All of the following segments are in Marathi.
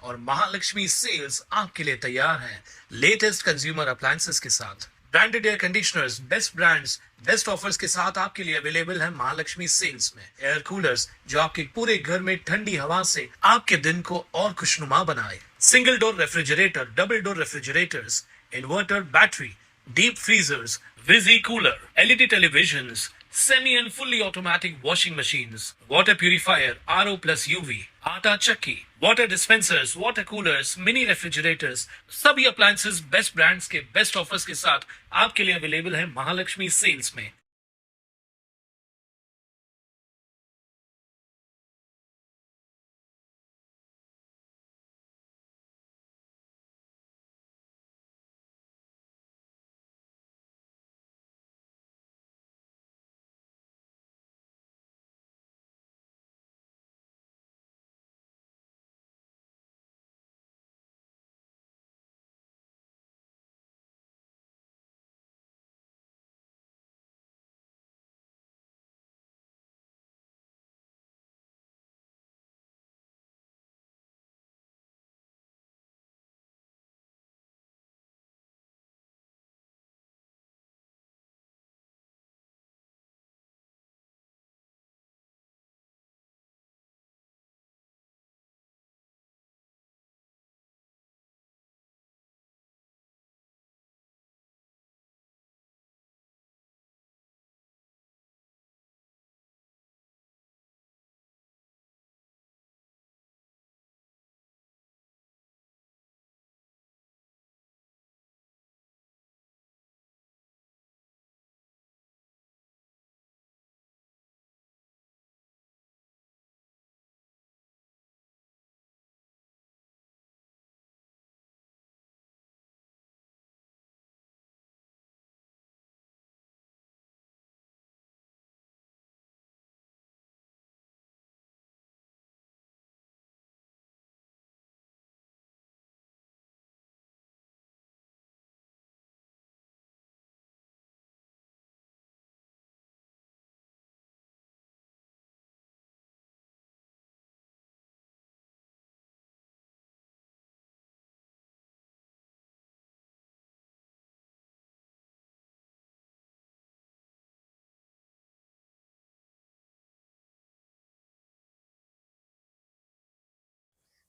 और महालक्ष्मी सेल्स आपके लिए तैयार है लेटेस्ट कंज्यूमर अप्लायंसेस के साथ। Branded air conditioners, best brands, best offers के साथ आपके लिए अवेलेबल है महालक्ष्मी सेल्स में। एयर कूलर्स जो आपके पूरे घर में ठंडी हवा से आपके दिन को और खुशनुमा बनाए। Single door refrigerator, double door refrigerators, inverter battery, deep freezers, Visi cooler, LED televisions, semi and fully automatic washing machines, water purifier, RO plus UV, आटा चक्की, water dispensers, water coolers, mini refrigerators, सभी appliances बेस्ट ब्रांड्स के बेस्ट ऑफर्स के साथ आपके लिए अवेलेबल है महालक्ष्मी सेल्स में।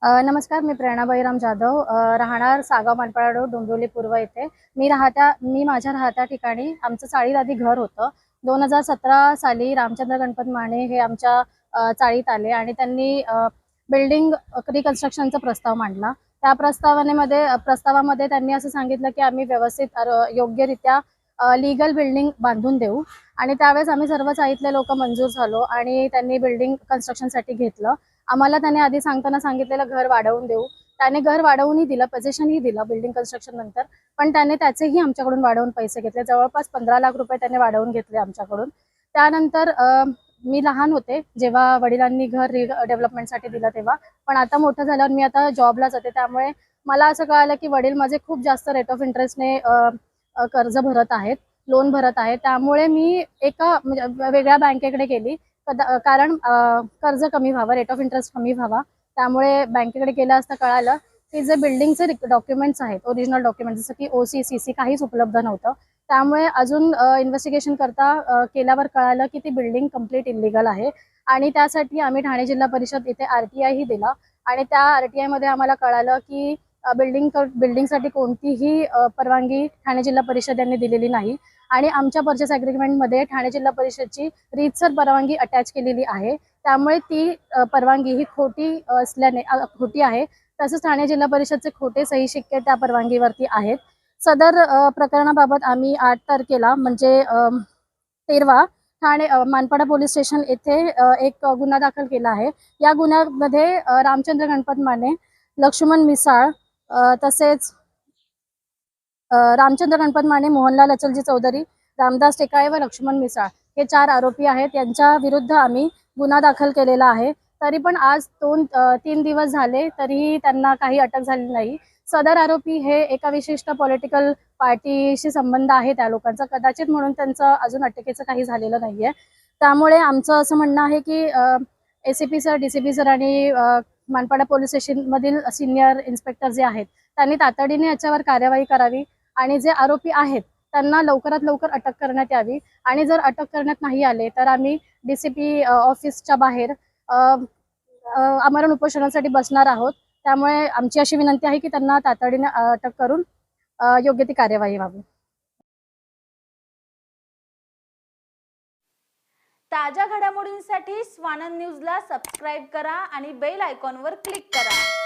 नमस्कार, मी प्रेरणा बळीराम जाधव, राहणार सागाव मानपाडा रोड, डोंबिवली पूर्व येथे। मी माझ्या राहत्या ठिकाणी आमचं चाळीत आधी घर होतं। 2017 साली रामचंद्र गणपत माने हे आमच्या चाळीत आले आणि त्यांनी बिल्डिंग रिकन्स्ट्रक्शनचा प्रस्ताव मांडला। त्या प्रस्तावामध्ये त्यांनी असं सांगितलं की आम्ही व्यवस्थित योग्यरित्या लीगल बिल्डिंग बांधून देऊ आणि त्यावेळेस आम्ही सर्व चाळीतले लोक मंजूर झालो आणि त्यांनी बिल्डिंग कन्स्ट्रक्शनसाठी घेतलं। आम्हाला त्याने आधी सांगताना सांगितलेलं घर वाढवून देऊ, त्याने घर वाढवूनही दिलं, पोझिशनही दिलं बिल्डिंग कन्स्ट्रक्शन नंतर, पण त्याने त्याचेही आमच्याकडून वाढवून पैसे घेतले। जवळपास 15 लाख रुपये त्याने वाढवून घेतले आमच्याकडून। त्यानंतर मी लहान होते जेव्हा वडिलांनी घर डेव्हलपमेंटसाठी दिलं तेव्हा, पण आता मोठं झाल्यावर मी आता जॉबला जाते, त्यामुळे मला असं कळालं की वडील माझे खूप जास्त रेट ऑफ इंटरेस्टने कर्ज भरत आहेत, लोन भरत आहेत। त्यामुळे मी एका वेगळ्या बँकेकडे गेली, कारण कर्ज कमी व्हावं, रेट ऑफ इंटरेस्ट कमी व्हावा। त्यामुळे बँकेकडे गेलं असता कळालं की जे बिल्डिंगचे डॉक्युमेंट्स आहेत, ओरिजिनल डॉक्युमेंट जसं की OC CC काहीच उपलब्ध नव्हतं। त्यामुळे अजून इन्व्हेस्टिगेशन केल्यावर कळालं की ती बिल्डिंग कंप्लीट इलिगल आहे आणि त्यासाठी आम्ही ठाणे जिल्हा परिषद इथे RTI ही दिला आणि त्या RTI मध्ये आम्हाला कळालं की बिल्डिंगसाठी कोणतीही परवानगी ठाणे जिल्हा परिषद यांनी दिलेली नाही आणि आमच्या परचेस ॲग्रीमेंटमध्ये ठाणे जिल्हा परिषदची रीतसर परवानगी अटॅच केलेली आहे। त्यामुळे ती परवानगी ही खोटी आहे। तसंच ठाणे जिल्हा परिषदचे खोटे सही शिक्के त्या परवानगीवरती आहेत। सदर प्रकरणाबाबत आम्ही 8 तारखेला म्हणजे 13 ठाणे मानपाडा पोलीस स्टेशन येथे एक गुन्हा दाखल केला आहे। या गुन्ह्यामध्ये रामचंद्र गणपत माने, लक्ष्मण मिसाळ, तसेच रामचंद्र गणपत माने, मोहनलाल अचलजी चौधरी, रामदास टेकाळे व लक्ष्मण मिसाळ हे 4 आरोपी आहेत। यांच्या विरुद्ध आम्ही गुन्हा दाखल केलेला आहे। तरी पण आज 3 दिवस झाले तरीही त्यांना काही अटक झाली नाही। सदर आरोपी हे एका विशिष्ट पॉलिटिकल पार्टीशी संबंध आहे त्या लोकांचा, कदाचित म्हणून त्यांचं अजून अटकेचं काही झालेलं नाहीये। त्यामुळे आमचं असं म्हणणं आहे की ACP सर, DCP सर आणि मानपाडा पोलीस स्टेशनमधील सिनियर इन्स्पेक्टर जे आहेत त्यांनी तातडीने याच्यावर कार्यवाही करावी आणि जे आरोपी आहेत त्यांना लवकरात लवकर अटक करण्यात यावी. आणि जर अटक करण्यात नाही आले तर आम्ही DCP ऑफिसच्या बाहेर आमरण उपोषणासाठी बसणार आहोत. त्यामुळे आमची अशी विनंती आहे की त्यांना तातडीने अटक करून योग्य ती कार्यवाही व्हावी. ताज्या घडामोडींसाठी स्वानंद न्यूजला सबस्क्राईब करा आणि बेल आयकॉनवर क्लिक करा.